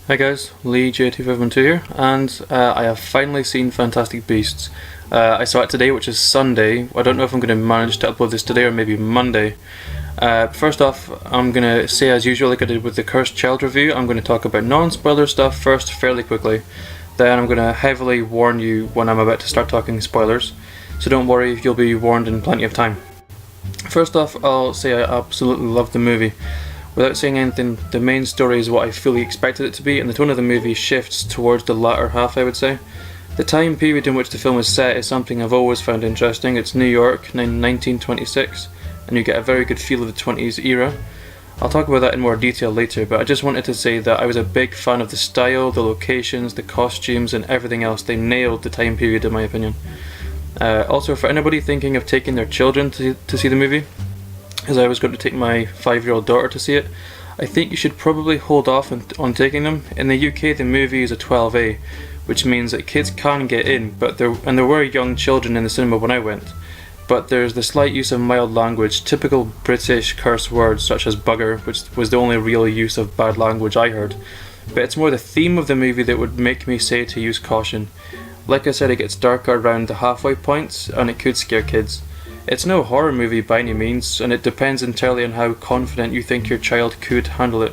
Hi guys, Lee J2512 here, and I have finally seen Fantastic Beasts. I saw it today, which is Sunday. I don't know if I'm going to manage to upload this today or maybe Monday. First off, I'm going to say as usual, like I did with the Cursed Child review, I'm going to talk about non-spoiler stuff first fairly quickly. Then I'm going to heavily warn you when I'm about to start talking spoilers, so don't worry, you'll be warned in plenty of time. First off, I'll say I absolutely loved the movie. Without saying anything, the main story is what I fully expected it to be, and the tone of the movie shifts towards the latter half, I would say. The time period in which the film is set is something I've always found interesting. It's New York, 1926, and you get a very good feel of the 20s era. I'll talk about that in more detail later, but I just wanted to say that I was a big fan of the style, the locations, the costumes, and everything else. They nailed the time period in my opinion. Also, for anybody thinking of taking their children to see the movie, as I was going to take my 5-year-old daughter to see it, I think you should probably hold off on taking them. In the UK, the movie is a 12A, which means that kids can get in, but there were young children in the cinema when I went. But there's the slight use of mild language, typical British curse words such as bugger, which was the only real use of bad language I heard. But it's more the theme of the movie that would make me say to use caution. Like I said, it gets darker around the halfway points, and it could scare kids. It's no horror movie by any means, and it depends entirely on how confident you think your child could handle it.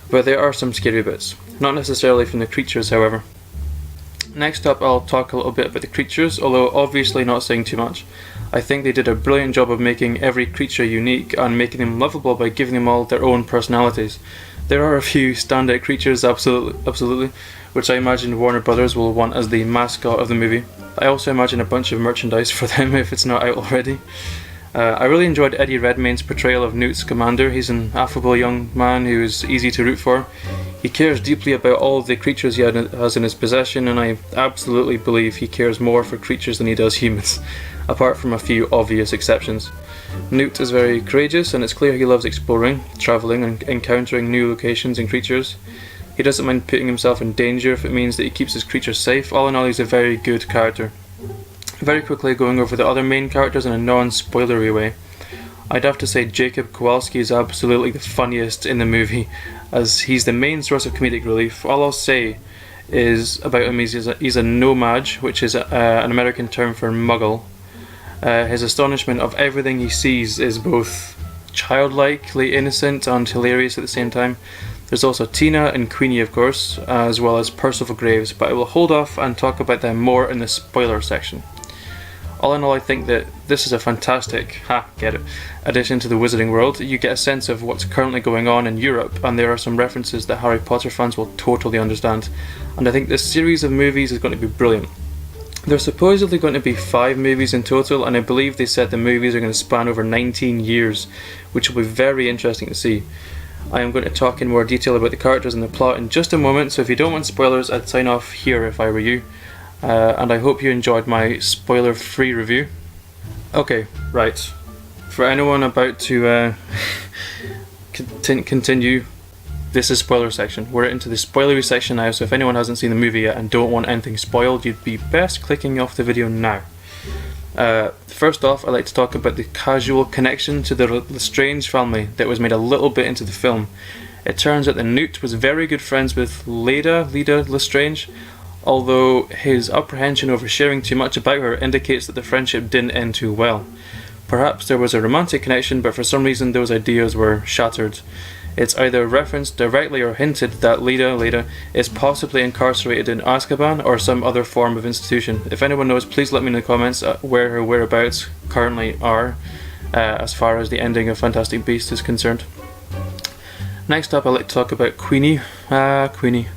But there are some scary bits, not necessarily from the creatures however. Next up, I'll talk a little bit about the creatures, although obviously not saying too much. I think they did a brilliant job of making every creature unique and making them lovable by giving them all their own personalities. There are a few standout creatures, absolutely, which I imagine Warner Brothers will want as the mascot of the movie. I also imagine a bunch of merchandise for them if it's not out already. I really enjoyed Eddie Redmayne's portrayal of Newt Scamander. He's an affable young man who is easy to root for. He cares deeply about all the creatures he has in his possession, and I absolutely believe he cares more for creatures than he does humans, apart from a few obvious exceptions. Newt is very courageous, and it's clear he loves exploring, travelling and encountering new locations and creatures. He doesn't mind putting himself in danger if it means that he keeps his creatures safe. All in all, he's a very good character. Very quickly going over the other main characters in a non-spoilery way, I'd have to say Jacob Kowalski is absolutely the funniest in the movie, as he's the main source of comedic relief. All I'll say is about him is he's a nomad, which is an American term for muggle. His astonishment of everything he sees is both childlikely innocent and hilarious at the same time. There's also Tina and Queenie, of course, as well as Percival Graves, but I will hold off and talk about them more in the spoiler section. All in all, I think that this is a fantastic, addition to the Wizarding World. You get a sense of what's currently going on in Europe, and there are some references that Harry Potter fans will totally understand. And I think this series of movies is going to be brilliant. There's supposedly going to be 5 movies in total, and I believe they said the movies are going to span over 19 years, which will be very interesting to see. I am going to talk in more detail about the characters and the plot in just a moment, so if you don't want spoilers, I'd sign off here if I were you. And I hope you enjoyed my spoiler-free review. Okay, right. For anyone about to continue, this is spoiler section. We're into the spoilery section now, so if anyone hasn't seen the movie yet and don't want anything spoiled, you'd be best clicking off the video now. First off, I'd like to talk about the casual connection to the Lestrange family that was made a little bit into the film. It turns out that Newt was very good friends with Leda Lestrange, although his apprehension over sharing too much about her indicates that the friendship didn't end too well. Perhaps there was a romantic connection, but for some reason those ideas were shattered. It's either referenced directly or hinted that Leda is possibly incarcerated in Azkaban or some other form of institution. If anyone knows, please let me know in the comments where her whereabouts currently are, as far as the ending of Fantastic Beasts is concerned. Next up, I'd like to talk about Queenie. Queenie.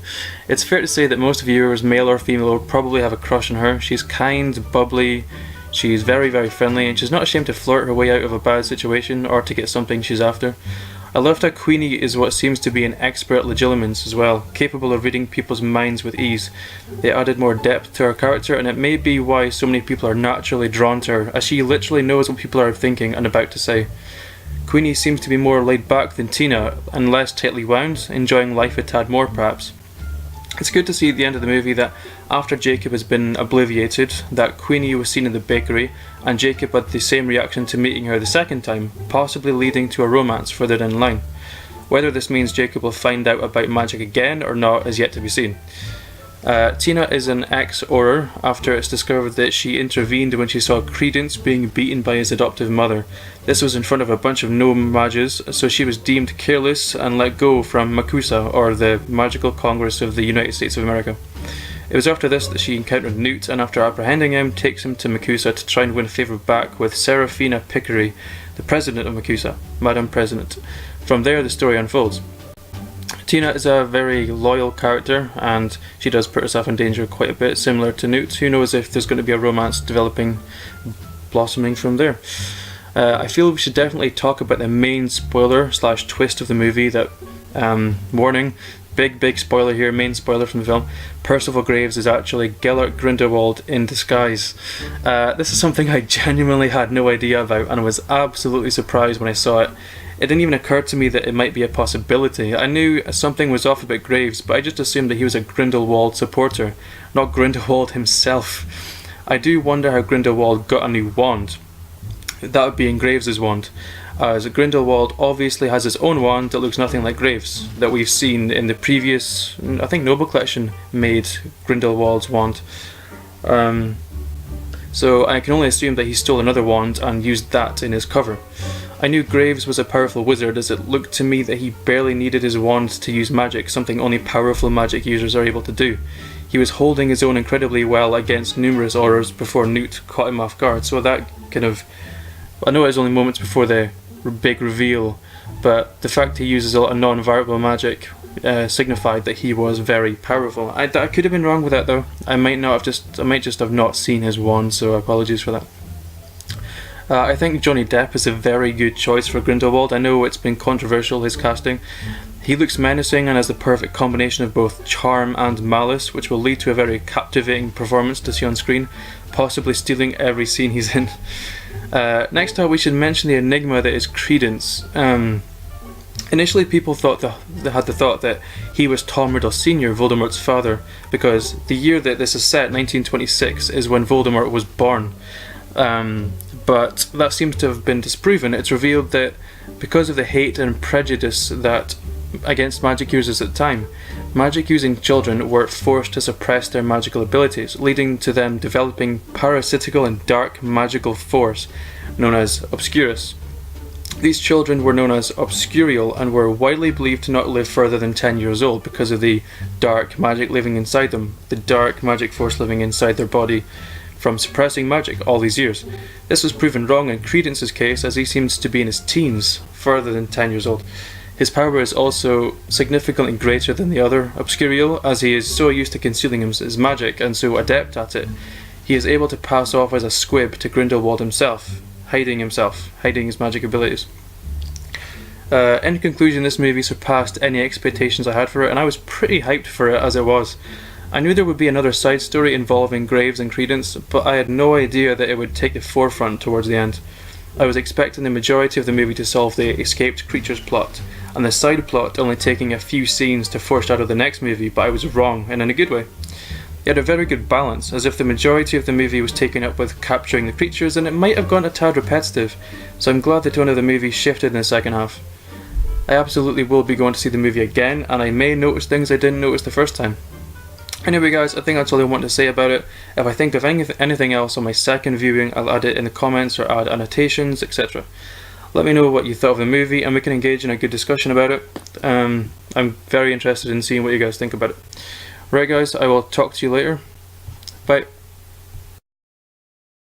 It's fair to say that most viewers, male or female, will probably have a crush on her. She's kind, bubbly, she's very, very friendly, and she's not ashamed to flirt her way out of a bad situation or to get something she's after. I loved how Queenie is what seems to be an expert legilimens as well, capable of reading people's minds with ease. They added more depth to her character, and it may be why so many people are naturally drawn to her, as she literally knows what people are thinking and about to say. Queenie seems to be more laid back than Tina, and less tightly wound, enjoying life a tad more perhaps. It's good to see at the end of the movie that after Jacob has been obliviated, that Queenie was seen in the bakery, and Jacob had the same reaction to meeting her the second time, possibly leading to a romance further down the line. Whether this means Jacob will find out about magic again or not is yet to be seen. Tina is an ex-Auror after it's discovered that she intervened when she saw Credence being beaten by his adoptive mother. This was in front of a bunch of gnome mages, so she was deemed careless and let go from MACUSA, or the Magical Congress of the United States of America. It was after this that she encountered Newt, and after apprehending him, takes him to MACUSA to try and win favour back with Seraphina Picquery, the president of MACUSA, Madam President. From there, the story unfolds. Tina is a very loyal character, and she does put herself in danger quite a bit, similar to Newt. Who knows if there's going to be a romance developing, blossoming from there. I feel we should definitely talk about the main spoiler / twist of the movie. That warning, big spoiler here, main spoiler from the film. Percival Graves is actually Gellert Grindelwald in disguise. This is something I genuinely had no idea about, and I was absolutely surprised when I saw it. It didn't even occur to me that it might be a possibility. I knew something was off about Graves, but I just assumed that he was a Grindelwald supporter, not Grindelwald himself. I do wonder how Grindelwald got a new wand. That would be in Graves' wand, as Grindelwald obviously has his own wand that looks nothing like Graves, that we've seen in the previous, I think Noble Collection made Grindelwald's wand. So I can only assume that he stole another wand and used that in his cover. I knew Graves was a powerful wizard, as it looked to me that he barely needed his wand to use magic, something only powerful magic users are able to do. He was holding his own incredibly well against numerous Aurors before Newt caught him off guard, so that kind of... I know it was only moments before the big reveal, but the fact he uses a lot of non-variable magic signified that he was very powerful. I could have been wrong with that though. I might just have not seen his wand, so apologies for that. I think Johnny Depp is a very good choice for Grindelwald. I know it's been controversial, his casting. He looks menacing and has the perfect combination of both charm and malice, which will lead to a very captivating performance to see on screen, possibly stealing every scene he's in. Next up, we should mention the enigma that is Credence. Initially, people had the thought that he was Tom Riddle Sr., Voldemort's father, because the year that this is set, 1926, is when Voldemort was born. But that seems to have been disproven. It's revealed that because of the hate and prejudice that against magic users at the time, magic using children were forced to suppress their magical abilities, leading to them developing parasitical and dark magical force known as Obscurus. These children were known as Obscurial and were widely believed to not live further than 10 years old because of the dark magic living inside them, the dark magic force living inside their body from suppressing magic all these years. This was proven wrong in Credence's case, as he seems to be in his teens, further than 10 years old. His power is also significantly greater than the other Obscurial, as he is so used to concealing his magic and so adept at it. He is able to pass off as a squib to Grindelwald himself, hiding his magic abilities. In conclusion, this movie surpassed any expectations I had for it, and I was pretty hyped for it as it was. I knew there would be another side story involving Graves and Credence, but I had no idea that it would take the forefront towards the end. I was expecting the majority of the movie to solve the escaped creatures plot, and the side plot only taking a few scenes to foreshadow the next movie, but I was wrong, and in a good way. It had a very good balance, as if the majority of the movie was taken up with capturing the creatures, and it might have gone a tad repetitive, so I'm glad the tone of the movie shifted in the second half. I absolutely will be going to see the movie again, and I may notice things I didn't notice the first time. Anyway guys, I think that's all I want to say about it. If I think of anything else on my second viewing, I'll add it in the comments or add annotations, etc. Let me know what you thought of the movie and we can engage in a good discussion about it. I'm very interested in seeing what you guys think about it. Right guys, I will talk to you later. Bye.